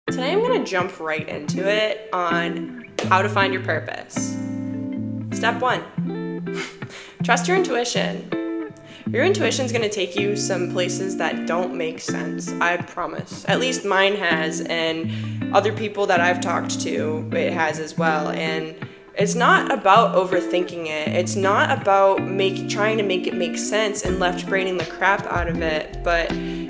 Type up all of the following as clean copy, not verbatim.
Today I'm going to jump right into it on how to find your purpose. Step 1, trust your intuition. Your intuition is going to take you some places that don't make sense, I promise. At least mine has, and other people that I've talked to, it has as well. And it's not about overthinking it. It's not about trying to make it make sense and left-braining the crap out of it, but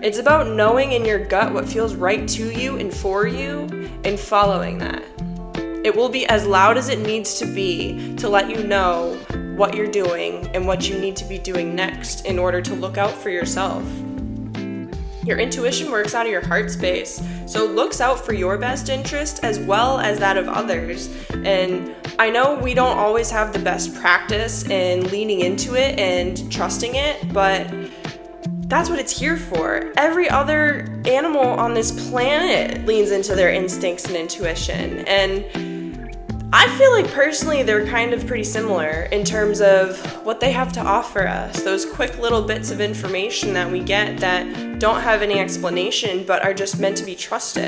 it's about knowing in your gut what feels right to you and for you and following that. It will be as loud as it needs to be to let you know what you're doing and what you need to be doing next in order to look out for yourself. Your intuition works out of your heart space, so it looks out for your best interest as well as that of others. And I know we don't always have the best practice in leaning into it and trusting it, but that's what it's here for. Every other animal on this planet leans into their instincts and intuition. And I feel like personally they're kind of pretty similar in terms of what they have to offer us. Those quick little bits of information that we get that don't have any explanation but are just meant to be trusted.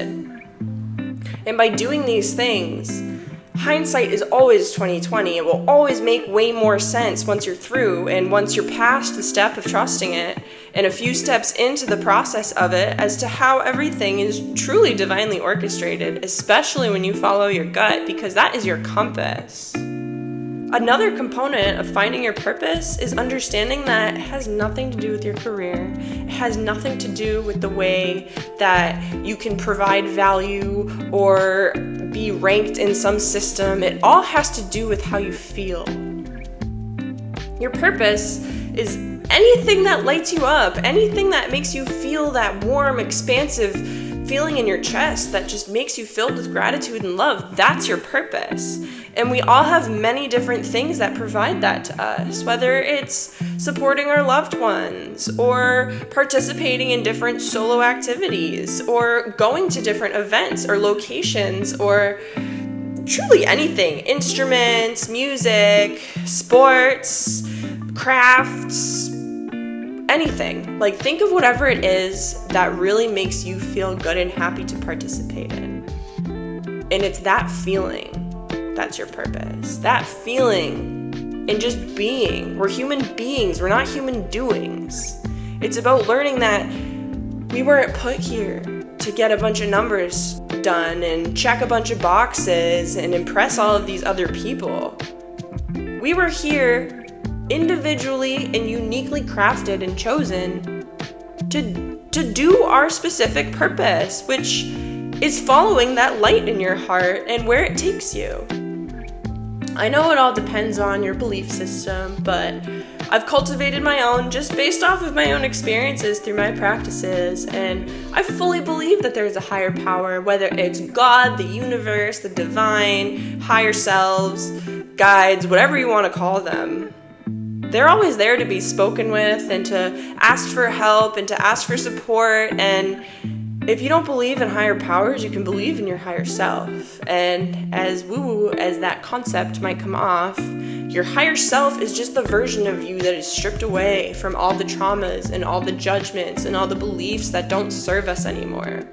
And by doing these things, hindsight is always 20/20. It will always make way more sense once you're through and once you're past the step of trusting it and a few steps into the process of it as to how everything is truly divinely orchestrated, especially when you follow your gut, because that is your compass. Another component of finding your purpose is understanding that it has nothing to do with your career. It has nothing to do with the way that you can provide value or be ranked in some system. It all has to do with how you feel. Your purpose is anything that lights you up, anything that makes you feel that warm, expansive feeling in your chest that just makes you filled with gratitude and love. That's your purpose. And we all have many different things that provide that to us, whether it's supporting our loved ones or participating in different solo activities or going to different events or locations or truly anything. Instruments, music, sports, crafts, anything. Like, think of whatever it is that really makes you feel good and happy to participate in. And it's that feeling that's your purpose. That feeling and just being. We're human beings. We're not human doings. It's about learning that we weren't put here to get a bunch of numbers done and check a bunch of boxes and impress all of these other people. We were here individually and uniquely crafted and chosen to do our specific purpose, which is following that light in your heart and where it takes you. I know it all depends on your belief system, but I've cultivated my own just based off of my own experiences through my practices, and I fully believe that there's a higher power, whether it's God, the universe, the divine, higher selves, guides, whatever you want to call them. They're always there to be spoken with and to ask for help and to ask for support. And if you don't believe in higher powers, you can believe in your higher self. And as woo-woo as that concept might come off, your higher self is just the version of you that is stripped away from all the traumas and all the judgments and all the beliefs that don't serve us anymore.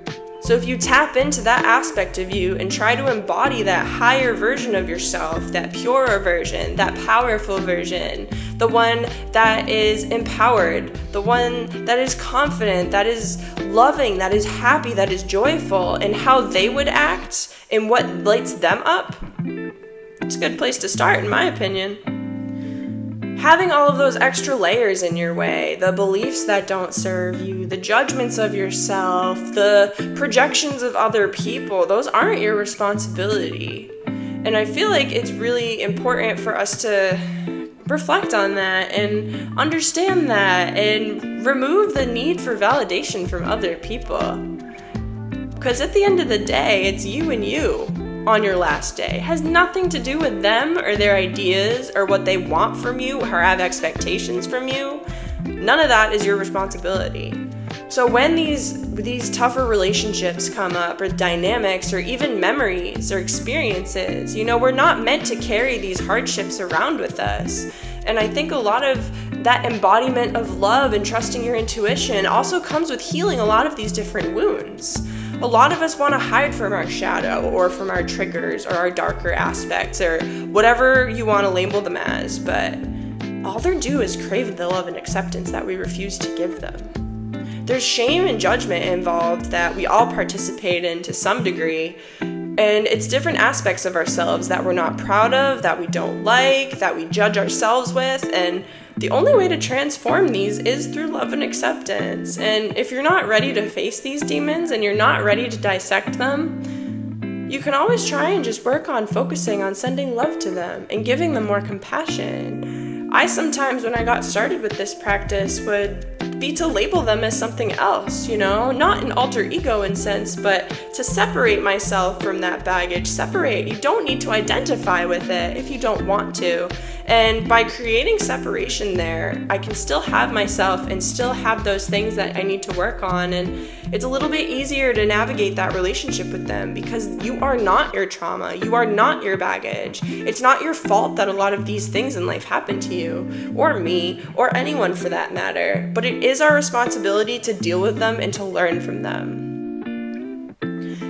So if you tap into that aspect of you and try to embody that higher version of yourself, that purer version, that powerful version, the one that is empowered, the one that is confident, that is loving, that is happy, that is joyful, and how they would act and what lights them up, it's a good place to start, in my opinion. Having all of those extra layers in your way, the beliefs that don't serve you, the judgments of yourself, the projections of other people, those aren't your responsibility. And I feel like it's really important for us to reflect on that and understand that and remove the need for validation from other people. Because at the end of the day, it's you and you on your last day. It has nothing to do with them or their ideas or what they want from you or have expectations from you. None of that is your responsibility. So when these tougher relationships come up, or dynamics, or even memories or experiences, we're not meant to carry these hardships around with us. And I think a lot of that embodiment of love and trusting your intuition also comes with healing a lot of these different wounds. A lot of us want to hide from our shadow or from our triggers or our darker aspects or whatever you want to label them as, but all they're due is crave the love and acceptance that we refuse to give them. There's shame and judgment involved that we all participate in to some degree, and it's different aspects of ourselves that we're not proud of, that we don't like, that we judge ourselves with, and the only way to transform these is through love and acceptance. And if you're not ready to face these demons and you're not ready to dissect them, you can always try and just work on focusing on sending love to them and giving them more compassion. I sometimes, when I got started with this practice, would be to label them as something else, not an alter ego in sense, but to separate myself from that baggage. Separate. You don't need to identify with it if you don't want to. And by creating separation there, I can still have myself and still have those things that I need to work on. And it's a little bit easier to navigate that relationship with them because you are not your trauma. You are not your baggage. It's not your fault that a lot of these things in life happen to you or me or anyone for that matter. But it is our responsibility to deal with them and to learn from them.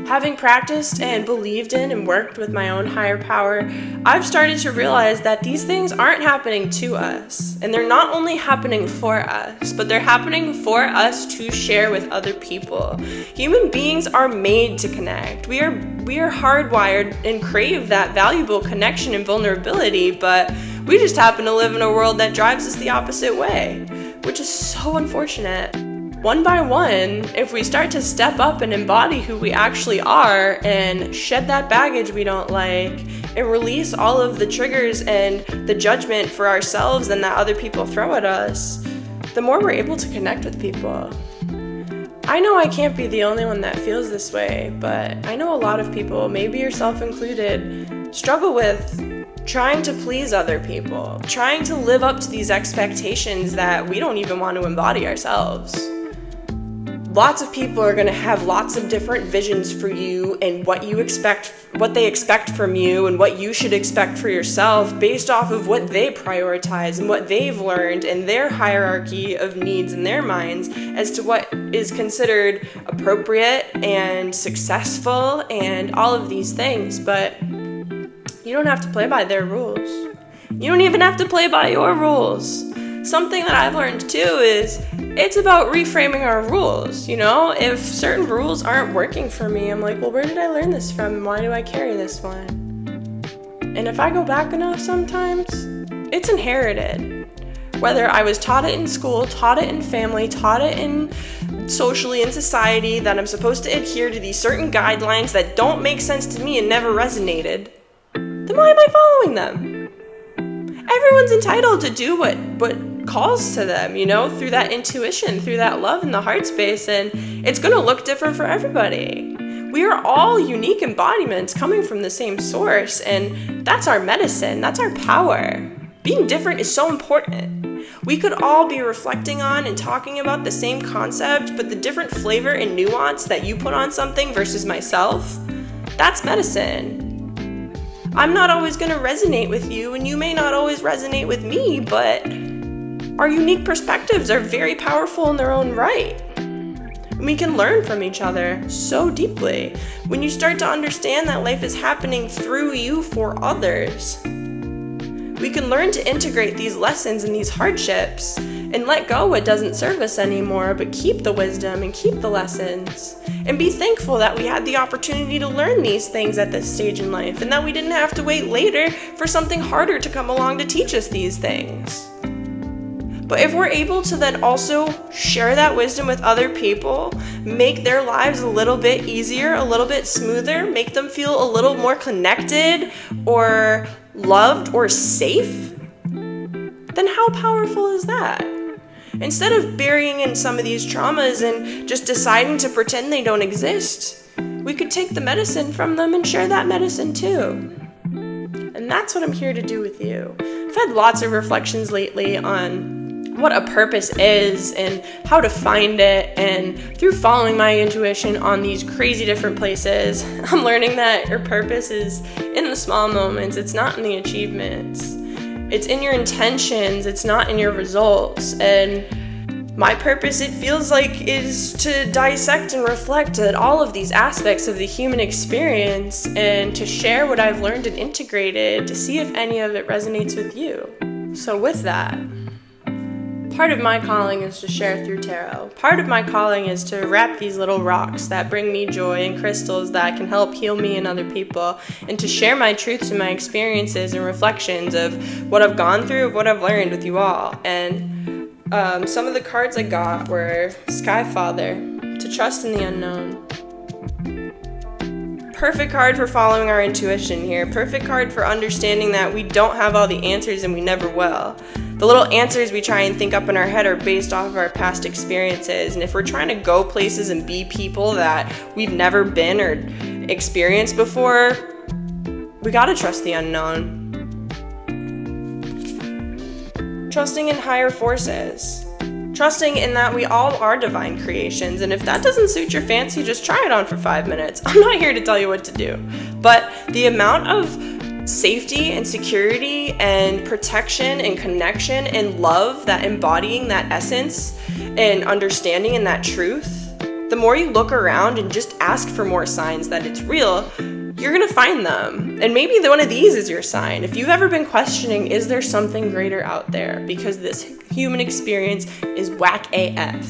Having practiced and believed in and worked with my own higher power, I've started to realize that these things aren't happening to us. And they're not only happening for us, but they're happening for us to share with other people. Human beings are made to connect. We are hardwired and crave that valuable connection and vulnerability, but we just happen to live in a world that drives us the opposite way, which is so unfortunate. One by one, if we start to step up and embody who we actually are and shed that baggage we don't like and release all of the triggers and the judgment for ourselves and that other people throw at us, the more we're able to connect with people. I know I can't be the only one that feels this way, but I know a lot of people, maybe yourself included, struggle with trying to please other people, trying to live up to these expectations that we don't even want to embody ourselves. Lots of people are going to have lots of different visions for you and what they expect from you and what you should expect for yourself based off of what they prioritize and what they've learned in their hierarchy of needs in their minds as to what is considered appropriate and successful and all of these things. But you don't have to play by their rules. You don't even have to play by your rules. Something that I've learned too is it's about reframing our rules. If certain rules aren't working for me, I'm like, well, where did I learn this from? And why do I carry this one? And if I go back enough sometimes, it's inherited. Whether I was taught it in school, taught it in family, taught it in socially in society, that I'm supposed to adhere to these certain guidelines that don't make sense to me and never resonated, then why am I following them? Everyone's entitled to do what calls to them, through that intuition, through that love in the heart space, and it's going to look different for everybody. We are all unique embodiments coming from the same source, and that's our medicine, that's our power. Being different is so important. We could all be reflecting on and talking about the same concept, but the different flavor and nuance that you put on something versus myself, that's medicine. I'm not always going to resonate with you, and you may not always resonate with me, but our unique perspectives are very powerful in their own right. And we can learn from each other so deeply. When you start to understand that life is happening through you for others, we can learn to integrate these lessons and these hardships and let go what doesn't serve us anymore, but keep the wisdom and keep the lessons. And be thankful that we had the opportunity to learn these things at this stage in life and that we didn't have to wait later for something harder to come along to teach us these things. But if we're able to then also share that wisdom with other people, make their lives a little bit easier, a little bit smoother, make them feel a little more connected or loved or safe, then how powerful is that? Instead of burying in some of these traumas and just deciding to pretend they don't exist, we could take the medicine from them and share that medicine too. And that's what I'm here to do with you. I've had lots of reflections lately on what a purpose is and how to find it, and through following my intuition on these crazy different places, I'm learning that your purpose is in the small moments. It's not in the achievements. It's in your intentions. It's not in your results. And My purpose, it feels like, is to dissect and reflect at all of these aspects of the human experience and to share what I've learned and integrated to see if any of it resonates with you. So with that, part of my calling is to share through tarot. Part of my calling is to wrap these little rocks that bring me joy and crystals that can help heal me and other people, and to share my truths and my experiences and reflections of what I've gone through, of what I've learned with you all. And some of the cards I got were Sky Father, to trust in the unknown. Perfect card for following our intuition here. Perfect card for understanding that we don't have all the answers and we never will. The little answers we try and think up in our head are based off of our past experiences. And if we're trying to go places and be people that we've never been or experienced before, we gotta trust the unknown. Trusting in higher forces. Trusting in that we all are divine creations, and if that doesn't suit your fancy, just try it on for 5 minutes. I'm not here to tell you what to do, but the amount of safety and security and protection and connection and love that embodying that essence and understanding and that truth, the more you look around and just ask for more signs that it's real, you're gonna find them. And maybe one of these is your sign. If you've ever been questioning, is there something greater out there because this human experience is whack AF,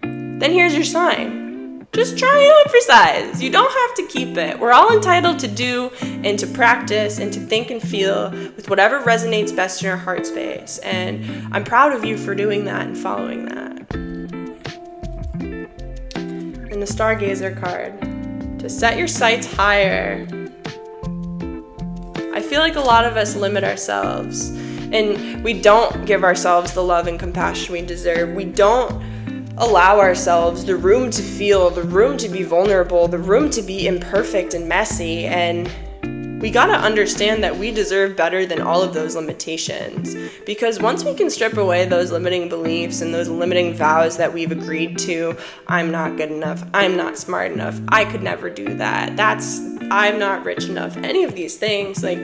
then here's your sign. Just try it on for size. You don't have to keep it. We're all entitled to do and to practice and to think and feel with whatever resonates best in your heart space. And I'm proud of you for doing that and following that. And the Stargazer card, to set your sights higher. I feel like a lot of us limit ourselves and we don't give ourselves the love and compassion we deserve. We don't allow ourselves the room to feel, the room to be vulnerable, the room to be imperfect and messy. And we gotta understand that we deserve better than all of those limitations. Because once we can strip away those limiting beliefs and those limiting vows that we've agreed to, I'm not good enough, I'm not smart enough, I could never do that, I'm not rich enough, any of these things, like,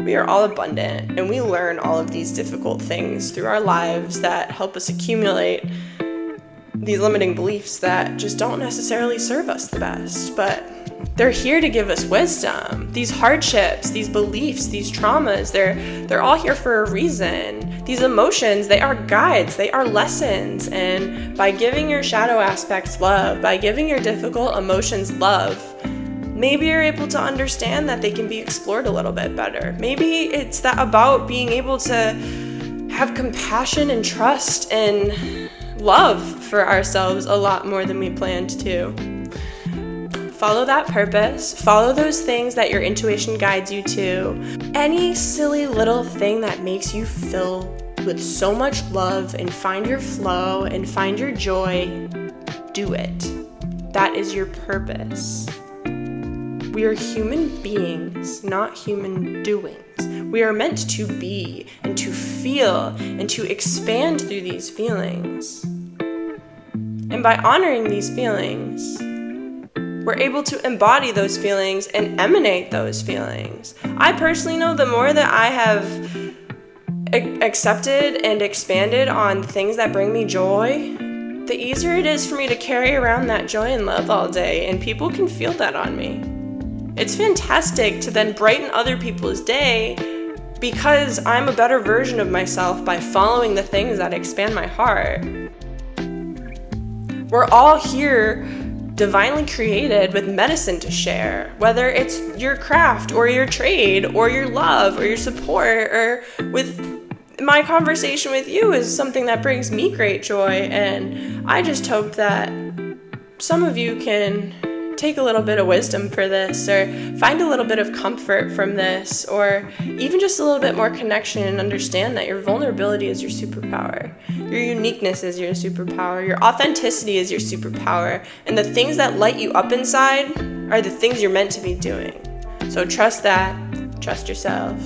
we are all abundant and we learn all of these difficult things through our lives that help us accumulate these limiting beliefs that just don't necessarily serve us the best, but they're here to give us wisdom. These hardships, these beliefs, these traumas, they're all here for a reason. These emotions, they are guides, they are lessons. And by giving your shadow aspects love, by giving your difficult emotions love, maybe you're able to understand that they can be explored a little bit better. Maybe it's that about being able to have compassion and trust and love for ourselves a lot more than we planned to. Follow that purpose. Follow those things that your intuition guides you to. Any silly little thing that makes you fill with so much love and find your flow and find your joy, do it. That is your purpose. We are human beings, not human doings. We are meant to be and to feel and to expand through these feelings. And by honoring these feelings, we're able to embody those feelings and emanate those feelings. I personally know the more that I have accepted and expanded on things that bring me joy, the easier it is for me to carry around that joy and love all day, and people can feel that on me. It's fantastic to then brighten other people's day because I'm a better version of myself by following the things that expand my heart. We're all here divinely created with medicine to share, whether it's your craft or your trade or your love or your support, or with my conversation with you is something that brings me great joy. And I just hope that some of you can take a little bit of wisdom for this, or find a little bit of comfort from this, or even just a little bit more connection, and understand that your vulnerability is your superpower. Your uniqueness is your superpower. Your authenticity is your superpower. And the things that light you up inside are the things you're meant to be doing. So trust that. Trust yourself.